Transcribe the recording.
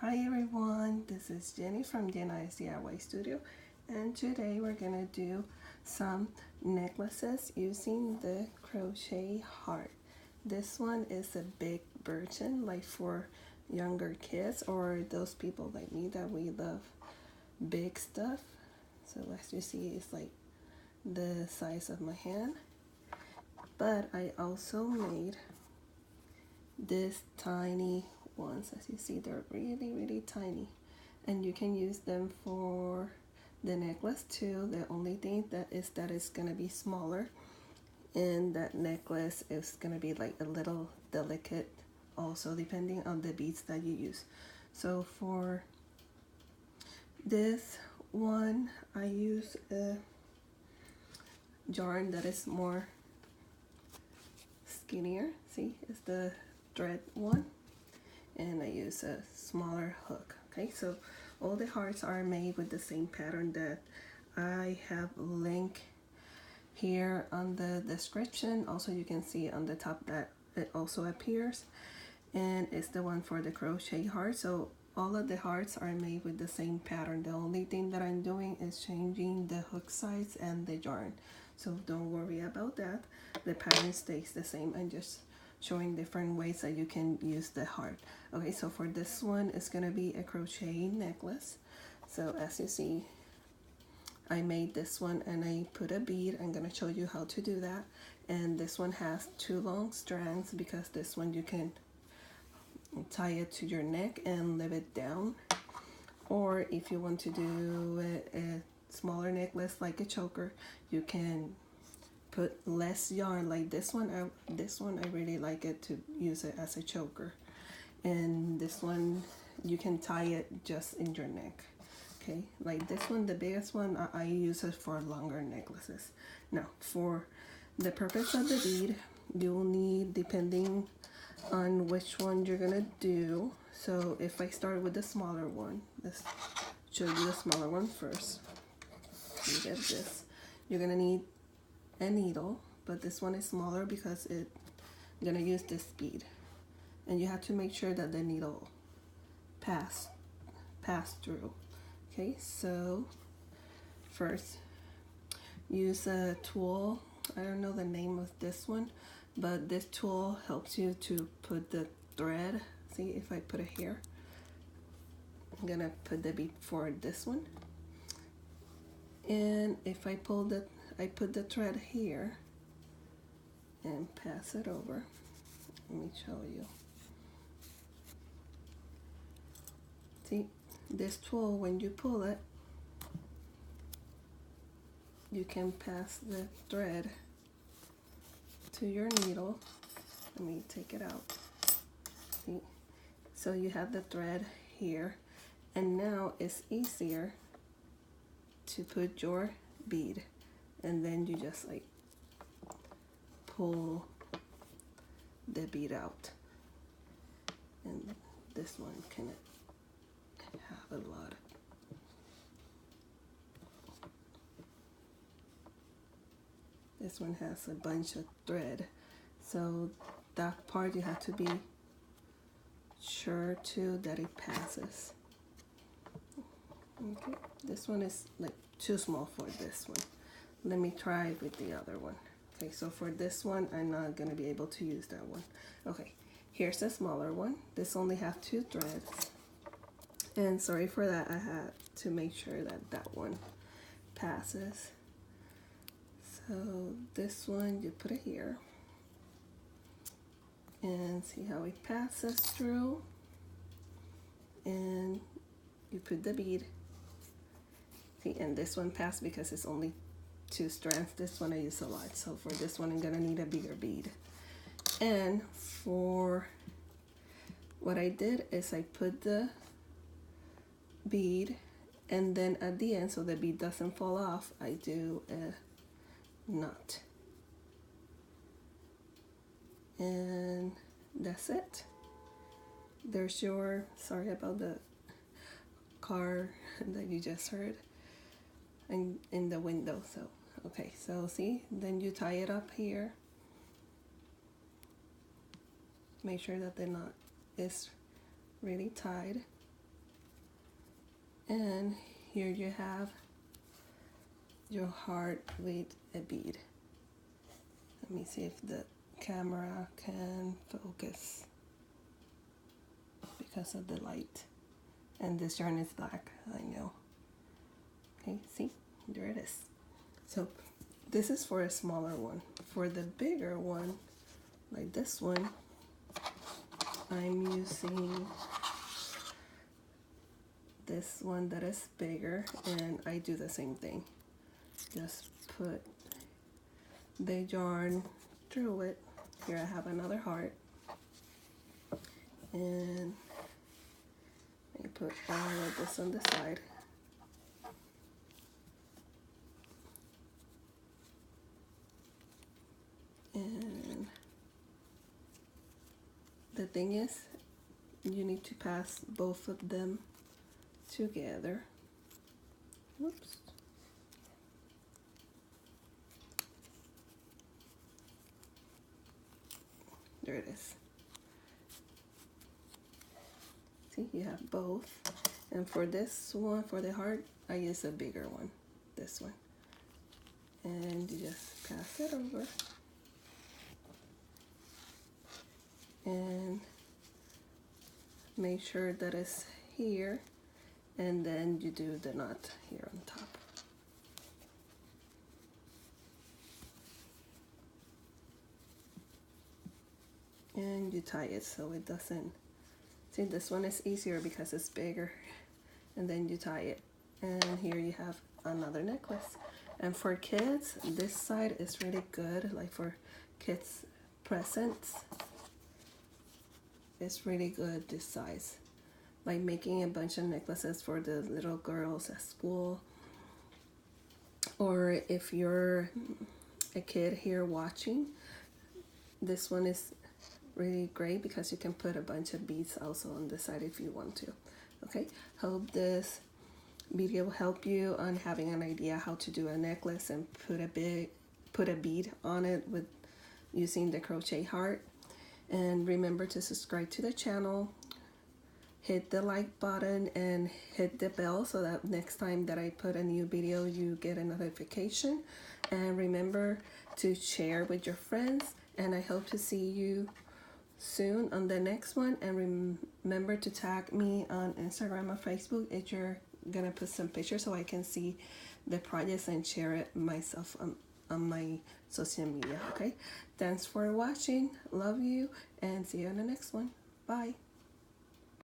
Hi everyone, this is Jenny from Jenny's DIY Studio, and today we're gonna do some necklaces using the crochet heart. This one is a big version, like for younger kids or those people like me that we love big stuff. So as you see, it's like the size of my hand. But I also made this tiny ones. As you see, they're really tiny, and you can use them for the necklace too. The only thing that it's gonna be smaller, and that necklace is gonna be like a little delicate also, depending on the beads that you use. So for this one, I use a yarn that is more skinnier. See, it's the thread one, and I use a smaller hook. Okay, so all the hearts are made with the same pattern that I have link here on the description. Also, you can see on the top that it also appears, and it's the one for the crochet heart. So all of the hearts are made with the same pattern. The only thing that I'm doing is changing the hook size and the yarn, so don't worry about that. The pattern stays the same. I'm just showing different ways that you can use the heart. Okay, so for this one, it's gonna be a crochet necklace. So as you see, I made this one and I put a bead. I'm gonna show you how to do that. And this one has two long strands, because this one you can tie it to your neck and leave it down. Or if you want to do a smaller necklace like a choker, you can put less yarn like this one. I really like it to use it as a choker, and this one you can tie it just in your neck. Okay, like this one, the biggest one, I use it for longer necklaces. Now for the purpose of the bead, you will need, depending on which one you're gonna do. So if I start with the smaller one, let's show you the smaller one first. You get this. You're gonna need a needle, but this one is smaller because I'm gonna use this bead, and you have to make sure that the needle pass through. Okay, so first use a tool. I don't know the name of this one, but this tool helps you to put the thread. See, if I put it here, I'm gonna put the bead for this one, and if I put the thread here and pass it over. Let me show you. See, this tool, when you pull it, you can pass the thread to your needle. Let me take it out. See, so you have the thread here, and now it's easier to put your bead, and then you just like pull the bead out, and this one can have a lot. This one has a bunch of thread, so that part you have to be sure too that it passes. Okay, this one is like too small for this one. Let me try with the other one. Okay, so for this one, I'm not gonna be able to use that one. Okay, here's a smaller one. This only have 2 threads. And sorry for that, I had to make sure that that one passes. So this one, you put it here. And see how it passes through. And you put the bead. See, and this one passed because it's only 2 strands. This one I use a lot, so for this one I'm gonna need a bigger bead. And for what I did is I put the bead, and then at the end, so the bead doesn't fall off, I do a knot, and that's it. There's your, sorry about the car that you just heard in the window. So okay, so see, then you tie it up here. Make sure that the knot is really tied, And here you have your heart with a bead. Let me see if the camera can focus because of the light. And this yarn is black, I know. Okay, see, there it is. So this is for a smaller one. For the bigger one, like this one, I'm using this one that is bigger, and I do the same thing. Just put the yarn through it. Here I have another heart, and I put all of this on the side. And the thing is, you need to pass both of them together. Whoops. There it is. See, you have both. And for this one, for the heart, I use a bigger one, this one. And you just pass it over. And make sure that it's here, and then you do the knot here on top. And you tie it so it doesn't, see, this one is easier because it's bigger, and then you tie it. And here you have another necklace. And for kids, this side is really good, like for kids presents. It's really good, this size. Like making a bunch of necklaces for the little girls at school. Or if you're a kid here watching, this one is really great because you can put a bunch of beads also on the side if you want to. Okay, hope this video help you on having an idea how to do a necklace and put a bead on it with using the crochet heart. And remember to subscribe to the channel, hit the like button, and hit the bell so that next time that I put a new video you get a notification. And remember to share with your friends, and I hope to see you soon on the next one. And remember to tag me on Instagram or Facebook if you're gonna put some pictures so I can see the projects and share it myself on my social media. Okay, thanks for watching, love you, and see you on the next one. Bye.